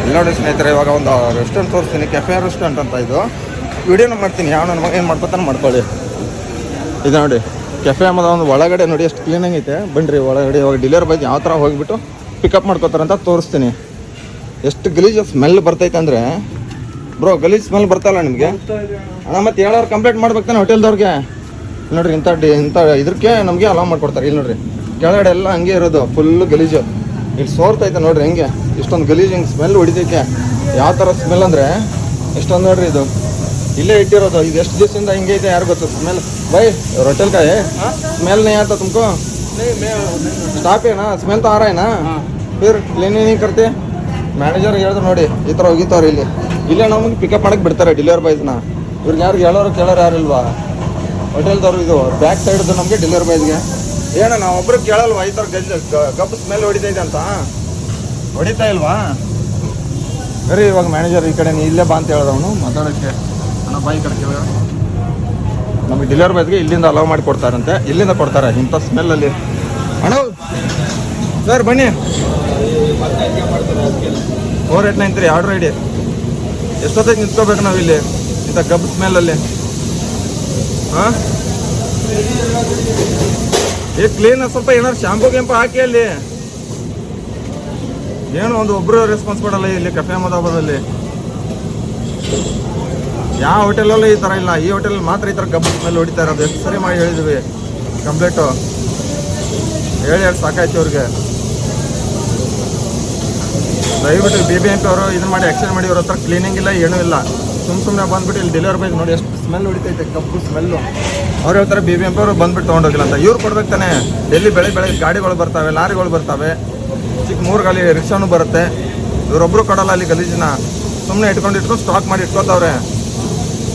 ಇಲ್ಲಿ ನೋಡಿ ಸ್ನೇಹಿತರೆ, ಇವಾಗ ಒಂದು ರೆಸ್ಟೋರೆಂಟ್ ತೋರಿಸ್ತೀನಿ, ಕೆಫೆ ರೆಸ್ಟೋರೆಂಟ್ ಅಂತ. ಇದು ವಿಡಿಯೋನ ಮಾಡ್ತೀನಿ, ಯಾವ ನನ್ನ ಮಗ ಏನು ಮಾಡ್ಕೊತಾನೆ ಮಾಡ್ಕೊಳ್ಳಿ. ಇದು ನೋಡಿ ಕೆಫೆ ಅನ್ನೋದು ಒಂದು ಒಳಗಡೆ ನೋಡಿ ಎಷ್ಟು ಕ್ಲೀನಾಗಿ ಐತೆ. ಬನ್ನಿರಿ ಒಳಗಡೆ ಇವಾಗ ಡೆಲಿವರಿ ಬಾಯ್ ಯಾವ ಥರ ಹೋಗಿಬಿಟ್ಟು ಪಿಕಪ್ ಮಾಡ್ಕೋತಾರಂತ ತೋರಿಸ್ತೀನಿ. ಎಷ್ಟು ಗಲೀಜು ಸ್ಮೆಲ್ ಬರ್ತೈತೆ ಅಂದರೆ ಬ್ರೋ, ಗಲೀಜು ಸ್ಮೆಲ್ ಬರ್ತಲ್ಲ ನಿಮಗೆ ಅಣ್ಣ? ಮತ್ತು ಹೇಳೋರು ಕಂಪ್ಲೇಂಟ್ ಮಾಡ್ಬೇಕು ತಾನೆ ಹೋಟೆಲ್ದವ್ರಿಗೆ. ನೋಡಿರಿ ಇಂಥ ಇದಕ್ಕೆ ನಮಗೆ ಅಲೌ ಮಾಡ್ಕೊಡ್ತಾರೆ. ಇಲ್ಲಿ ನೋಡಿರಿ ಕೆಳಗಡೆ ಎಲ್ಲ ಹಂಗೆ ಇರೋದು, ಫುಲ್ಲು ಗಲೀಜು. ಇಲ್ಲಿ ಸೋರ್ತೈತೆ ನೋಡಿರಿ ಹೆಂಗೆ, ಇಷ್ಟೊಂದು ಗಲೀಜು ಹಿಂಗೆ ಸ್ಮೆಲ್ ಹೊಡಿತೈತೆ. ಯಾವ ಥರ ಸ್ಮೆಲ್ ಅಂದರೆ ಇಷ್ಟೊಂದು ನೋಡಿರಿ, ಇದು ಇಲ್ಲೇ ಇಟ್ಟಿರೋದು. ಇದು ಎಷ್ಟು ದಿವಸದಿಂದ ಹಿಂಗೆ ಐತೆ ಯಾರು ಗೊತ್ತು ಸ್ಮೆಲ್. ಬೈ रोटेल का है, स्मेल नहीं आता तुमको? स्टाफ है ना, स्मेल तो आ रहा है ना, फिर क्लीनिंग नहीं करते? ಮ್ಯಾನೇಜರ್ ಹೇಳಿದ್ರು ನೋಡಿ ಈ ಥರ ಹೋಗಿತ್ತವ್ರು. ಇಲ್ಲೇ ನಮಗೆ ಪಿಕಪ್ ಮಾಡಕ್ಕೆ ಬಿಡ್ತಾರೆ ಡೆಲಿವರಿ ಬಾಯ್ಸ್ನ. ಇವ್ರಿಗೆ ಯಾರು ಕೇಳೋರು ಯಾರಿಲ್ವಾ ಹೋಟೆಲ್ದವ್ರು? ಇದು ಬ್ಯಾಕ್ ಸೈಡ್ದು ನಮಗೆ ಡೆಲಿವರಿ ಬಾಯ್ಸ್ಗೆ ಏನೋ ನಾವು ಒಬ್ರು ಕೇಳಲ್ವಾ ಈ ಥರ ಗಬ್ಬು ಸ್ಮೆಲ್ ಹೊಡಿತೈತೆ ಅಂತ? ಹೊಡಿತಾ ಇಲ್ವಾ? ಸರಿ, ಇವಾಗ ಮ್ಯಾನೇಜರ್ ಈ ಕಡೆ ಇಲ್ಲೇ ಬಾ ಅಂತ ಹೇಳ್ದವನು ಮಾತಾಡೋಕ್ಕೆ. ಅಣ್ಣ ಬಾಯಿ ಕಡೆ ಕೇಳ, ನಮಗೆ ಡೆಲಿವರಿ ಬಾಯ್ಸ್ಗೆ ಇಲ್ಲಿಂದ ಅಲೌ ಮಾಡಿ ಕೊಡ್ತಾರಂತೆ, ಇಲ್ಲಿಂದ ಕೊಡ್ತಾರೆ ಇಂಥ ಸ್ಮೆಲ್ಲಲ್ಲಿ. ಅಣ್ಣ ಸರ್ ಬನ್ನಿ, 4893 ಆರ್ಡ್ರ್ ಐಡಿ. ಎಷ್ಟೊತ್ತಿಗೆ ನಿಂತ್ಕೋಬೇಕು ನಾವು ಇಲ್ಲಿ ಇಂಥ ಗಬ್ಬು ಸ್ಮೆಲ್ಲಲ್ಲಿ? ಹಾಂ, ಈಗ ಕ್ಲೀನ್ ಸ್ವಲ್ಪ ಏನಾದ್ರು ಶಾಂಪು ಗಿಂಪು ಹಾಕಿ ಅಲ್ಲಿ. ಏನು ಒಂದು ಒಬ್ಬರು ರೆಸ್ಪಾನ್ಸ್ ಕೊಡಲ್ಲ ಇಲ್ಲಿ ಕೆಫೆ ಅಹಮದಾಬಾದಲ್ಲಿ. ಯಾವ ಹೋಟೆಲಲ್ಲೂ ಈ ಥರ ಇಲ್ಲ, ಈ ಹೋಟೆಲ್ ಮಾತ್ರ ಈ ಥರ ಗಬ್ಬು ಸ್ಮೆಲ್ ಹೊಡಿತಾ ಇರೋದು. ಎಷ್ಟು ಸರಿ ಮಾಡಿ ಹೇಳಿದ್ವಿ ಕಂಪ್ಲೇಂಟು, ಹೇಳಿ ಸಾಕಾಯ್ತು ಅವ್ರಿಗೆ. ದಯವಿಟ್ಟು BBMP ಅವರು ಇದನ್ನ ಮಾಡಿ ಆ್ಯಕ್ಷನ್ ಮಾಡಿ. ಅವ್ರ ಹತ್ರ ಕ್ಲೀನಿಂಗ್ ಇಲ್ಲ, ಏನೂ ಇಲ್ಲ. ಸುಮ್ಮನೆ ಬಂದುಬಿಟ್ಟು ಇಲ್ಲಿ ಡೆಲಿವರಿ ಬಾಯ್ ನೋಡಿ ಎಷ್ಟು ಸ್ಮೆಲ್ ಹೊಡಿತೈತೆ, ಕಬ್ಬು ಸ್ಮೆಲ್ಲು. ಅವ್ರು ಹೇಳ್ತಾರೆ BBMP ಅವರು ಬಂದುಬಿಟ್ಟು ತೊಗೊಂಡೋಗಿಲ್ಲ ಅಂತ. ಇವ್ರು ಕೊಡ್ಬೇಕು ತಾನೆ. ಡೆಲ್ಲಿ ಬೆಳಗ್ಗೆ ಗಾಡಿಗಳು ಬರ್ತವೆ, ಲಾರಿಗಳು ಬರ್ತವೆ, ಚಿಕ್ಕ 3 ಗಾಲಿ ರಿಕ್ಷಾನು ಬರುತ್ತೆ. ಇವರೊಬ್ಬರು ಕೊಡಲ್ಲ ಅಲ್ಲಿ ಗಲೀಜನ್ನ. ಸುಮ್ಮನೆ ಇಟ್ಕೊಂಡು ಸ್ಟಾಕ್ ಮಾಡಿ ಇಟ್ಕೋತಾವ್ರೆ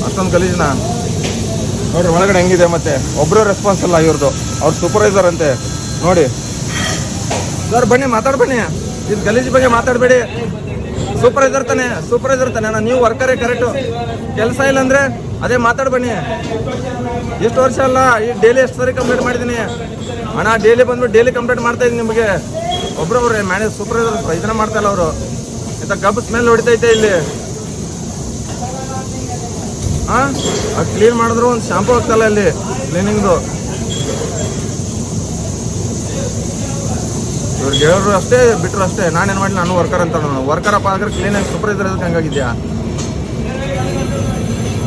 ಅಷ್ಟೊಂದು ಗಲೀಜನ್ನ. ನೋಡಿರಿ ಒಳಗಡೆ ಹೆಂಗಿದೆ. ಮತ್ತೆ ಒಬ್ಬರು ರೆಸ್ಪಾನ್ಸ್ ಇಲ್ಲ ಇವ್ರದ್ದು. ಅವ್ರು ಸೂಪರ್ವೈಸರ್ ಅಂತೆ ನೋಡಿ. ಸರ್ ಬನ್ನಿ ಮಾತಾಡ್ಬನ್ನಿ, ಇದು ಗಲೀಜ್ ಬಗ್ಗೆ ಮಾತಾಡಬೇಡಿ. ಸೂಪರ್ವೈಸರ್ ತಾನೆ ಅಣ್ಣ, ನೀವು ವರ್ಕರೇ ಕರೆಕ್ಟು. ಕೆಲಸ ಇಲ್ಲ ಅಂದರೆ ಅದೇ ಮಾತಾಡ್ಬನ್ನಿ. ಎಷ್ಟು ವರ್ಷ ಅಲ್ಲ, ಈ ಡೈಲಿ ಎಷ್ಟು ಸರಿ ಕಂಪ್ಲೇಂಟ್ ಮಾಡಿದ್ದೀನಿ ಅಣ್ಣ. ಡೈಲಿ ಬಂದ್ಬಿಟ್ಟು ಡೈಲಿ ಕಂಪ್ಲೇಂಟ್ ಮಾಡ್ತಾ ಇದ್ದೀನಿ ನಿಮಗೆ. ಒಬ್ಬರವ್ರೆ ಮ್ಯಾನೇಜ್ ಸೂಪರ್ವೈಸರ್ ಇದನ್ನ ಮಾಡ್ತಾಯಿಲ್ಲ ಅವರು. ಇಂಥ ಗಬ್ಬು ಸ್ಮೆಲ್ ಹೊಡಿತೈತೆ ಇಲ್ಲಿ. ಹಾಂ, ಅದು ಕ್ಲೀನ್ ಮಾಡಿದ್ರು ಒಂದು ಶಾಂಪು ಹೋಗ್ತಲ್ಲ ಇಲ್ಲಿ ಕ್ಲೀನಿಂಗ್ದು. ಇವ್ರಿಗೆ ಹೇಳೋರು ಅಷ್ಟೇ, ಬಿಟ್ಟರು ಅಷ್ಟೇ. ನಾನೇನು ಮಾಡಿ, ನಾನು ವರ್ಕರ್ ಅಂತ. ನಾನು ವರ್ಕರಪ್ಪ ಆದ್ರೆ ಕ್ಲೀನಾಗಿ ಸೂಪರ್ವೈಸರ್ ಇದಕ್ಕೆ ಹಂಗಾಗಿದ್ಯಾ?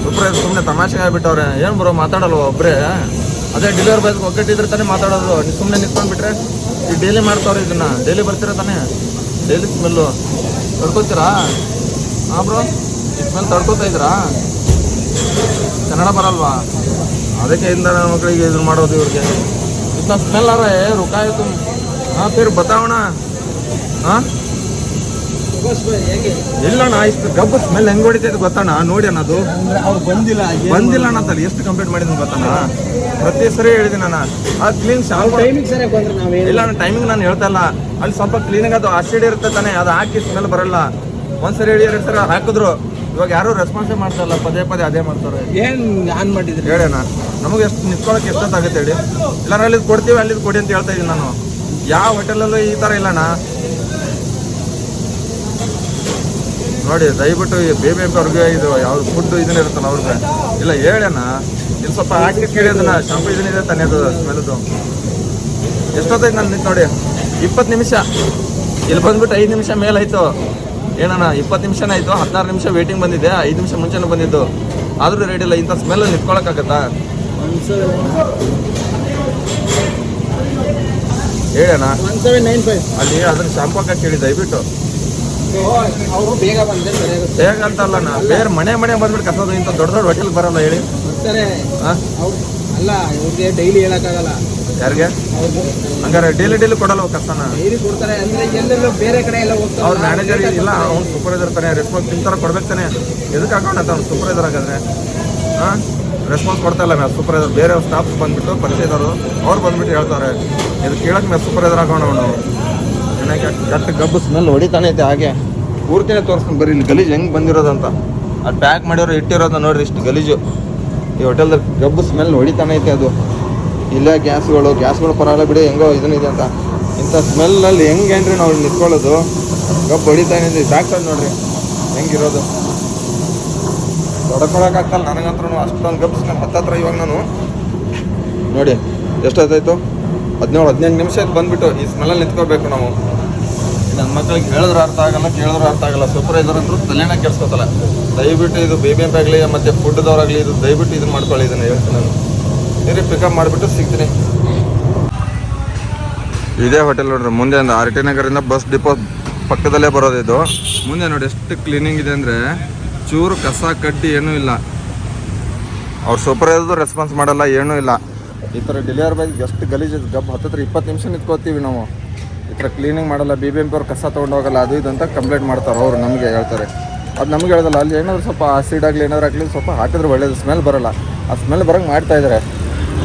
ಸೂಪರ್ವೈಸರ್ ಸುಮ್ಮನೆ ತಮಾಷೆ ಆಗಿಬಿಟ್ಟವ್ರೆ. ಏನು ಬರೋ ಮಾತಾಡಲ್ವ ಒಬ್ಬರೇ? ಅದೇ ಡೆಲಿವರಿ ಬಾಯ್ಸ್ಗೆ ಒಗ್ಗಟ್ಟಿದ್ರೆ ತಾನೇ ಮಾತಾಡೋದು. ಸುಮ್ಮನೆ ನಿಂತ್ಕೊಂಡ್ಬಿಟ್ರೆ ಈಗ ಡೈಲಿ ಮಾಡ್ತಾವ್ರೆ ಇದನ್ನು. ಡೈಲಿ ಬರ್ತೀರ ತಾನೇ? ಡೈಲಿ ಸ್ಮೆಲ್ಲು ತಡ್ಕೊತೀರಾ? ಹಾಂ ಬ್ರೋ, ಈ ಸ್ಮೆಲ್ ತಡ್ಕೊತಾ ಇದ್ದೀರಾ? ಕನ್ನಡ ಬರಲ್ವಾ? ಅದಕ್ಕೆ ಇಂದ ನನ್ನ ಮಕ್ಕಳಿಗೆ ಇದನ್ನು ಮಾಡೋದು. ಇವ್ರಿಗೆ ಇतना ಸ್ಮೆಲ್ ಆ रहा है, रुकाए तुम? हाँ फिर बताओ ना. ಹಾಂ ಇಲ್ಲಣ್ಣ, ಇಷ್ಟು ಗಬ್ಬು ಸ್ಮೆಲ್ ಹೆಂಗೆ ಹೊಡಿತೈತೆ ಗೊತ್ತಣ್ಣ? ನೋಡಿ ಅನ್ನೋದು ಬಂದಿಲ್ಲ ಅನ್ನತ್ತಲ್ಲಿ ಎಷ್ಟು ಕಂಪ್ಲೇಂಟ್ ಮಾಡಿದ್ದೀನಿ ಗೊತ್ತಣ್ಣ? ಪ್ರತಿ ಸರಿ ಹೇಳಿದ್ದೀನಿ ನಾನು. ಅದು ಕ್ಲೀನ್ ಶಾಂಪು ಇಲ್ಲ ಅಣ್ಣ, ಟೈಮಿಂಗ್ ನಾನು ಹೇಳ್ತಾ ಇಲ್ಲ. ಅಲ್ಲಿ ಸ್ವಲ್ಪ ಕ್ಲೀನಾಗಿ ಅದು ಆಸಿಡ್ ಇರುತ್ತೆ ತಾನೆ, ಅದು ಹಾಕಿ ಸ್ಮೆಲ್ ಬರಲ್ಲ. ಒಂದ್ಸರಿ ಹೇಳಿ 2 ಸರಿ ಹಾಕಿದ್ರು. ಇವಾಗ ಯಾರು ರೆಸ್ಪಾನ್ಸೇ ಮಾಡ್ತಾ ಇಲ್ಲ, ಪದೇ ಅದೇ ಮಾಡ್ತಾರೆ. ಏನು ಆನ್ ಮಾಡಿದ್ರಿ ಹೇಳೋಣ? ನಮಗೆ ಎಷ್ಟು ನಿಂತ್ಕೊಳ್ಳೋಕೆ ಎಷ್ಟೊತ್ತಾಗುತ್ತೆ ಹೇಳಿ? ಇಲ್ಲ ಅಲ್ಲಿದ್ದು ಕೊಡ್ತೀವಿ, ಅಲ್ಲಿದ್ದು ಕೊಡಿ ಅಂತ ಹೇಳ್ತಾ ಇದ್ದೀನಿ ನಾನು. ಯಾವ ಹೋಟೆಲಲ್ಲೂ ಈ ಥರ ಇಲ್ಲಣ್ಣ. ನೋಡಿ ದಯವಿಟ್ಟು ಈ BBMP ಅವ್ರಿಗೆ ಇದು ಯಾವ ಫುಡ್ ಇದನ್ನ ಇರುತ್ತಲ್ಲ ಅವ್ರಿಗೆ ಇಲ್ಲ ಹೇಳೋಣ. ಇಲ್ಲಿ ಸ್ವಲ್ಪ ಹಾಕಿ ಕೇಳಿ ಅದನ್ನ ಶಾಂಪು ಇದನ್ನಿದೆ ತಾನೇ ಅದು ಸ್ಮೆಲ್ದು. ಎಷ್ಟೊತ್ತೈತೆ ನಾನು ನಿಂತು ನೋಡಿ 20 ನಿಮಿಷ. ಇಲ್ಲಿ ಬಂದ್ಬಿಟ್ಟು 5 ನಿಮಿಷ ಮೇಲಾಯಿತು. ಏನಣ್ಣ 20 ನಿಮಿಷನೇ ಆಯಿತು. 16 ನಿಮಿಷ ವೇಟಿಂಗ್ ಬಂದಿದೆ, 5 ನಿಮಿಷ ಮುಂಚೆನೂ ಬಂದಿದ್ದು. ಆದರೂ ರೆಡಿ ಇಲ್ಲ. ಇಂಥ ಸ್ಮೆಲ್ ನಿಂತ್ಕೊಳ್ಳೋಕ್ಕಾಗತ್ತಾ ಹೇಳೋಣ? ಅಲ್ಲಿ ಅದನ್ನ ಶಾಂಪು ಹಾಕಕ್ಕೆ ಹೇಳಿ ದಯವಿಟ್ಟು. ಬೇಗ ಅಂತಲ್ಲ, ಬೇರೆ ಮನೆ ಬಂದ್ಬಿಟ್ಟು ಕಸೋದು. ಇಂಥ ದೊಡ್ಡ ಹೋಟೆಲ್ ಬರಲ್ಲ ಹೇಳಿ? ಅಲ್ಲ, ಇವ್ರಿಗೆ ಡೈಲಿ ಹೇಳಕ್ಕಾಗಲ್ಲ. ಯಾರಿಗೆ? ಹಂಗಾರೆ ಡೈಲಿ ಕೊಡಲ್ಲ ಕಸನ? ಡೈಲಿ ಕೊಡ್ತಾರೆ ಅಂದ್ರೆ ಎಲ್ಲೆಲ್ಲೋ ಬೇರೆ ಕಡೆ ಎಲ್ಲ ಹೋಗ್ತಾರೆ. ಅವ್ರ ಮ್ಯಾನೇಜರ್ ಇಲ್ಲ, ಅವ್ನು ಸೂಪರ್ವೈಸರ್ ತಾನೆ. ರೆಸ್ಪಾನ್ಸ್ ನಿಮ್ಮ ಥರ ಕೊಡ್ಬೇಕು ತಾನೆ. ಎದಕ್ಕೆ ಹಾಕೋಣ ಅಂತ ಅವ್ನು ಸೂಪರ್ವೈಸರ್ ಆಗಿದ್ರೆ? ಹಾಂ, ರೆಸ್ಪಾನ್ಸ್ ಕೊಡ್ತಾ ಇಲ್ಲ ಮ್ಯಾಮ್ ಸೂಪರ್ವೈಸರ್. ಬೇರೆ ಸ್ಟಾಫ್ ಬಂದುಬಿಟ್ಟು ಪರಿಚಯದವರು ಅವ್ರು ಬಂದುಬಿಟ್ಟು ಹೇಳ್ತಾರೆ ಇದು ಕೇಳಕ್ಕೆ ಮ್ಯಾಮ್ ಸೂಪರ್ವೈಸರ್ ಹಾಕೋಣ. ಅವನು ಚೆನ್ನಾಗಿ ಕಟ್ಟು ಗಬ್ಬು ಸ್ಮೆಲ್ ಹೊಡಿತಾನೆ ಐತೆ. ಹಾಗೆ ಪೂರ್ತಿನೇ ತೋರಿಸ್ಕೊಂಡು ಬರೀ ಇಲ್ಲಿ ಗಲೀಜು ಹೆಂಗೆ ಬಂದಿರೋದಂತ. ಅದು ಪ್ಯಾಕ್ ಮಾಡಿರೋರು ಇಟ್ಟಿರೋದು ನೋಡಿರಿ ಇಷ್ಟು ಗಲೀಜು. ಈ ಹೋಟೆಲ್ದಾಗ ಗಬ್ಬು ಸ್ಮೆಲ್ ಹೊಡಿತಾನೆ ಐತೆ. ಅದು ಇಲ್ಲೇ ಗ್ಯಾಸ್ಗಳು ಪರವಾಗಿಲ್ಲ ಬಿಡಿ, ಹೆಂಗೋ ಇದನ್ನಿದೆ ಅಂತ. ಇಂಥ ಸ್ಮೆಲ್ಲಲ್ಲಿ ಹೆಂಗೇನ್ರಿ ನಾವು ನಿಂತ್ಕೊಳ್ಳೋದು? ಗಬ್ಬು ಹೊಡಿತಾ ನಿಂದು ಬ್ಯಾಕ್ ಸೈಡ್ ನೋಡ್ರಿ ಹೆಂಗಿರೋದು ತೊಡ್ಕೊಳಕ್ಕಾಗ್ತಲ್ಲ ನನಗಂತೂ ಅಷ್ಟೊಂದು ಗಬ್ಸ್ಕೊಂಡು ಹತ್ತತ್ರ ಇವಾಗ ನಾನು ನೋಡಿ ಎಷ್ಟಾಯ್ತು 17-15 ನಿಮಿಷ ಆಯ್ತು ಬಂದುಬಿಟ್ಟು ಈ ಸ್ಮೆಲ್ಲಲ್ಲಿ ನಿಂತ್ಕೋಬೇಕು ನಾವು. ನನ್ನ ಮಕ್ಕಳಿಗೆ ಹೇಳಿದ್ರೆ ಅರ್ಥ ಆಗಲ್ಲ, ಕೇಳಿದ್ರೆ ಅರ್ಥ ಆಗಲ್ಲ. ಸೂಪರ್ವೈಸರ್ ಅಂತೂ ತಲೆನೇ ಕೆಡ್ಸ್ಕೊತಲ್ಲ. ದಯವಿಟ್ಟು ಇದು BBMP ಆಗಲಿ ಮತ್ತು ಫುಡ್ದವ್ರಾಗಲಿ ಇದು ದಯವಿಟ್ಟು ಇದನ್ನು ಮಾಡ್ಕೊಳ್ಳಿ. ಇದನ್ನು ಹೇಳ್ತೀನಿ ನಾನು. ನೀರಿ ಪಿಕಪ್ ಮಾಡಿಬಿಟ್ಟು ಸಿಗ್ತೀನಿ. ಇದೇ ಹೋಟೆಲ್ ನೋಡ್ರಿ, ಮುಂದೆ ಒಂದು RT ನಗರಿಂದ ಬಸ್ ಡಿಪೋ ಪಕ್ಕದಲ್ಲೇ ಬರೋದು ಇದು. ಮುಂದೆ ನೋಡಿ ಎಷ್ಟು ಕ್ಲೀನಿಂಗ್ ಇದೆ ಅಂದರೆ ಚೂರು ಕಸ ಕಡ್ಡಿ ಏನೂ ಇಲ್ಲ. ಅವ್ರು ಸೂಪರ್ವೈಸರ್ದು ರೆಸ್ಪಾನ್ಸ್ ಮಾಡಲ್ಲ, ಏನೂ ಇಲ್ಲ. ಈ ಥರ ಡೆಲಿವರಿ ಬಾಯ್ ಎಷ್ಟು ಗಲೀಜು ಗಬ್ಬು 10-20 ನಿಮಿಷ ನಿಂತ್ಕೋತೀವಿ ನಾವು. ಈ ಥರ ಕ್ಲೀನಿಂಗ್ ಮಾಡಲ್ಲ, BBMP ಅವ್ರು ಕಸ ತೊಗೊಂಡು ಹೋಗಲ್ಲ, ಅದು ಇದು ಅಂತ ಕಂಪ್ಲೇಂಟ್ ಮಾಡ್ತಾರೆ. ಅವರು ನಮಗೆ ಹೇಳ್ತಾರೆ, ಅದು ನಮ್ಗೆ ಹೇಳೋದಲ್ಲ. ಅಲ್ಲಿ ಏನಾದರೂ ಸ್ವಲ್ಪ ಆಸಿಡ್ ಆಗಲಿ ಏನಾದ್ರು ಆಗಲಿ ಸ್ವಲ್ಪ ಹಾಕಿದ್ರೆ ಒಳ್ಳೇದು, ಸ್ಮೆಲ್ ಬರೋಲ್ಲ. ಆ ಸ್ಮೆಲ್ ಬರೋಂಗೆ ಮಾಡ್ತಾಯಿದ್ದಾರೆ.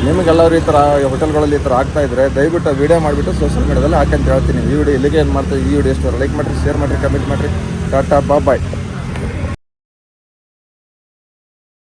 ನಿಮಗೆಲ್ಲರೂ ಈ ಥರ ಹೋಟೆಲ್ಗಳಲ್ಲಿ ಈ ಥರ ಆಗ್ತಾಯಿದ್ರೆ ದಯವಿಟ್ಟು ವೀಡಿಯೋ ಮಾಡಿಬಿಟ್ಟು ಸೋಷಿಯಲ್ ಮೀಡಿಯಾದಲ್ಲಿ ಹಾಕಂತ ಹೇಳ್ತೀನಿ. ಈ ವಿಡಿಯೋ ಇಲ್ಲಿಗೆ ಏನು ಮಾಡ್ತೀವಿ. ಈ ವಿಡಿಯೋ ಎಷ್ಟು ಲೈಕ್ ಮಾಡಿರಿ, ಶೇರ್ ಮಾಡಿರಿ, ಕಮೆಂಟ್ ಮಾಡಿರಿ. ಟಾಟಾ ಬಾಯ್.